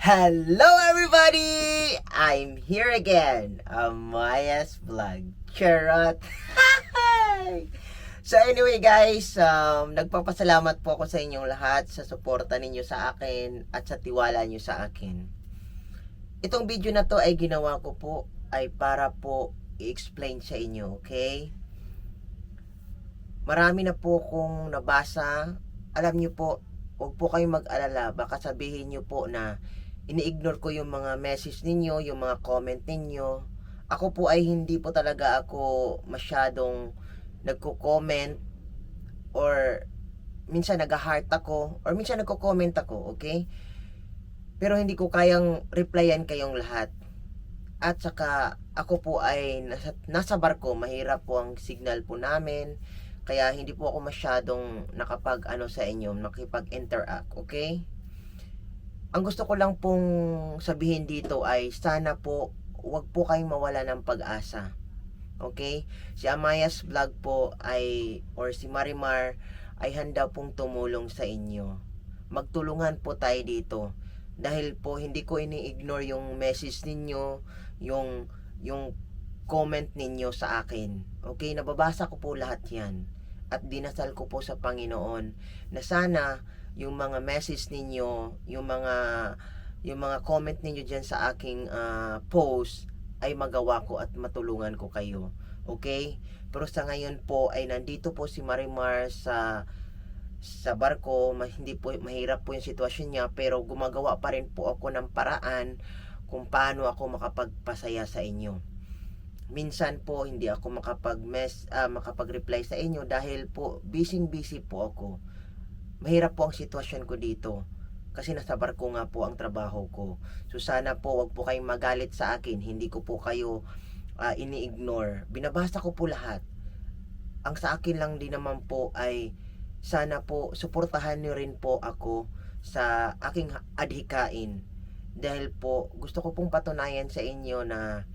Hello everybody! I'm here again, Amaya's Vlog. Charot! So anyway guys, nagpapasalamat po ako sa inyong lahat sa suporta ninyo sa akin at sa tiwala niyo sa akin. Itong video na to ay ginawa ko po ay para po i-explain sa inyo, okay? Marami na po kong nabasa. Alam niyo po, huwag po kayong mag-alala. Baka sabihin niyo po na ini-ignore ko yung mga message ninyo, yung mga comment ninyo. Ako po ay hindi po talaga ako masyadong nagko-comment or minsan nag-heart ako or minsan nagko-comment ako, okay? Pero hindi ko kayang replyan kayong lahat. At saka ako po ay nasa barko, mahirap po ang signal po namin. Kaya hindi po ako masyadong nakapag-ano sa inyo, nakipag-interact, okay? Ang gusto ko lang pong sabihin dito ay sana po wag po kayong mawala ng pag-asa. Okay? Si Amaya's Vlog po ay or si Marimar ay handa pong tumulong sa inyo. Magtulungan po tayo dito. Dahil po hindi ko ini-ignore yung message ninyo, yung comment ninyo sa akin. Okay? Nababasa ko po lahat 'yan. At dinasal ko po sa Panginoon na sana yung mga message ninyo, yung mga comment ninyo diyan sa aking post ay magawa ko at matulungan ko kayo. Okay? Pero sa ngayon po ay nandito po si Marimar sa barko, hindi po mahirap po yung sitwasyon niya, pero gumagawa pa rin po ako ng paraan kung paano ako makapagpasaya sa inyo. Minsan po hindi ako makapag-reply sa inyo dahil po busy po ako. Mahirap po ang sitwasyon ko dito kasi nasa barko nga po ang trabaho ko. So sana po wag po kayong magalit sa akin, hindi ko po kayo ini-ignore. Binabasa ko po lahat. Ang sa akin lang din naman po ay sana po suportahan niyo rin po ako sa aking adhikain. Dahil po gusto ko pong patunayan sa inyo na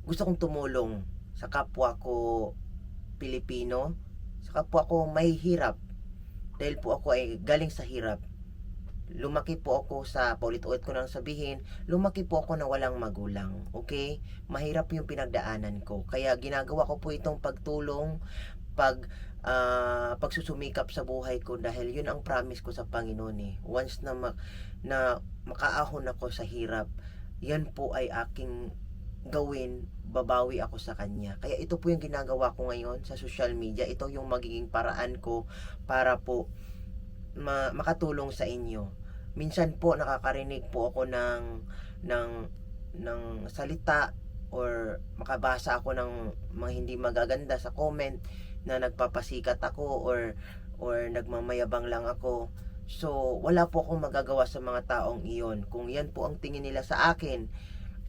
gusto kong tumulong sa kapwa ko Pilipino, sa kapwa ko mahihirap. Dahil po ako ay galing sa hirap. Lumaki po ako sa, paulit-ulit ko nang sabihin, lumaki po ako na walang magulang. Okay? Mahirap yung pinagdaanan ko. Kaya ginagawa ko po itong pagtulong, pagsusumikap sa buhay ko dahil yun ang promise ko sa Panginoon eh. Once na makaahon ako sa hirap, yan po ay aking gawin, babawi ako sa kanya. Kaya ito po yung ginagawa ko ngayon sa social media. Ito yung magiging paraan ko para po makatulong sa inyo. Minsan po nakakarinig po ako ng salita or makabasa ako ng mga hindi magaganda sa comment na nagpapasikat ako or nagmamayabang lang ako. So, wala po akong magagawa sa mga taong iyon. Kung yan po ang tingin nila sa akin,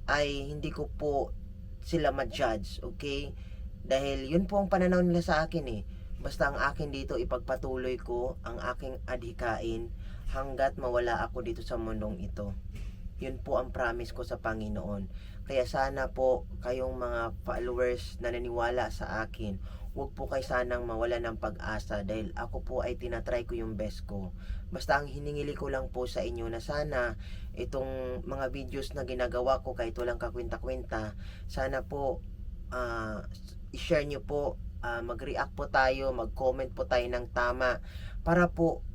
ay hindi ko po sila ma-judge, okay? Dahil yun po ang pananaw nila sa akin eh. Basta ang akin dito, ipagpatuloy ko ang aking adhikain hanggat mawala ako dito sa mundong ito. Yun po ang promise ko sa Panginoon. Kaya sana po kayong mga followers na naniwala sa akin, huwag po kayo sanang mawala ng pag-asa dahil ako po ay tinatry ko yung best ko. Basta ang hiningili ko lang po sa inyo na sana itong mga videos na ginagawa ko kahit walang kakwenta-kwenta, sana po i-share nyo po, mag-react po tayo, mag-comment po tayo ng tama para po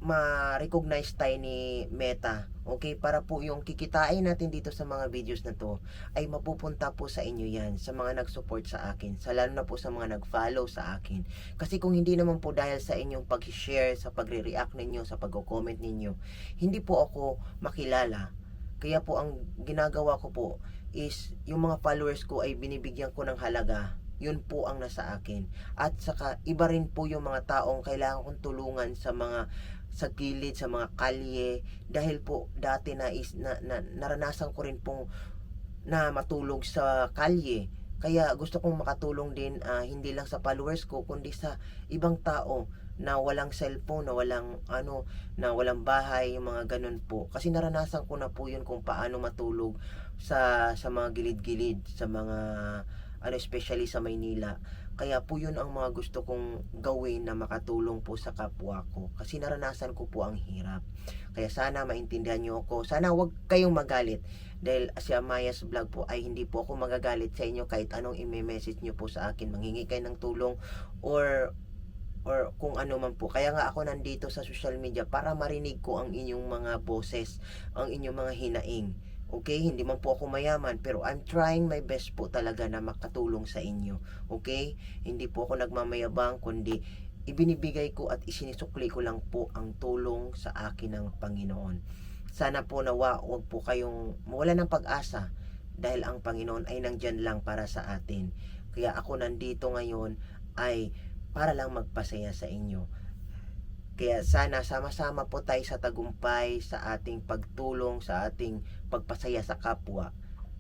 ma-recognize tayo ni Meta. Okay, para po yung kikitain natin dito sa mga videos na to ay mapupunta po sa inyo yan, sa mga nag-support sa akin, sa lalo na po sa mga nag-follow sa akin. Kasi kung hindi naman po dahil sa inyong pag-share, sa pagre-react ninyo, sa pag-comment ninyo, hindi po ako makilala. Kaya po ang ginagawa ko po is yung mga followers ko ay binibigyan ko ng halaga. Yun po ang nasa akin. At saka iba rin po yung mga taong kailangan kong tulungan sa gilid, sa mga kalye, dahil po dati naranasan ko rin pong na matulog sa kalye. Kaya gusto kong makatulong din, hindi lang sa followers ko kundi sa ibang tao na walang cellphone, na walang bahay, yung mga ganun po. Kasi naranasan ko na po yun kung paano matulog sa mga gilid-gilid, sa mga especially sa Maynila. Kaya po yun ang mga gusto kong gawin na makatulong po sa kapwa ko. Kasi naranasan ko po ang hirap. Kaya sana maintindihan nyo ako. Sana wag kayong magalit. Dahil si Amaya's Vlog po ay hindi po ako magagalit sa inyo kahit anong i-message nyo po sa akin. Manghingi kayo ng tulong or kung ano man po. Kaya nga ako nandito sa social media para marinig ko ang inyong mga boses, ang inyong mga hinaing. Okay, hindi man po ako mayaman, pero I'm trying my best po talaga na makatulong sa inyo. Okay, hindi po ako nagmamayabang, kundi ibinibigay ko at isinisukli ko lang po ang tulong sa akin ng Panginoon. Sana po nawa, wag po kayong mawala ng pag-asa dahil ang Panginoon ay nandyan lang para sa atin. Kaya ako nandito ngayon ay para lang magpasaya sa inyo. Kaya sana sama-sama po tayo sa tagumpay, sa ating pagtulong, sa ating pagpasaya sa kapwa.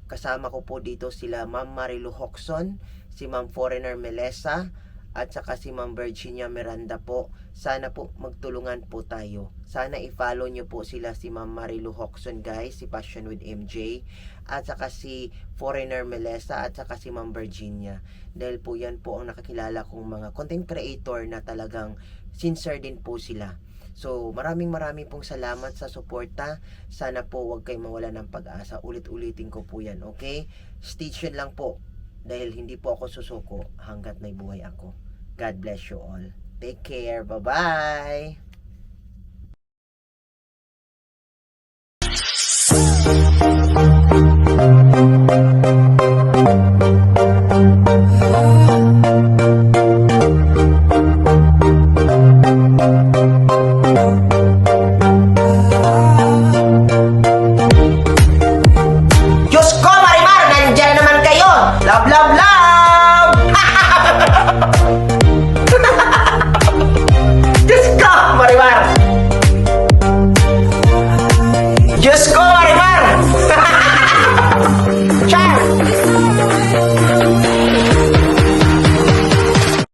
Kasama ko po dito sila Ma'am Marilu Hoxon, si Ma'am Foreigner Melesa, at saka si Ma'am Virginia Miranda po. Sana po magtulungan po tayo. Sana i-follow nyo po sila, si Ma'am Marilu Hoxon guys, si Passion with MJ, at saka si Foreigner Melesa, at saka si Ma'am Virginia. Dahil po yan po ang nakakilala kong mga content creator na talagang sincere din po sila. So maraming pong salamat sa suporta. Sana po wag kayong mawala ng pag-asa. Ulit-ulitin ko po yan, okay? Stay tuned lang po dahil hindi po ako susuko hanggat may buhay ako. God bless you all. Take care. Bye-bye! Oh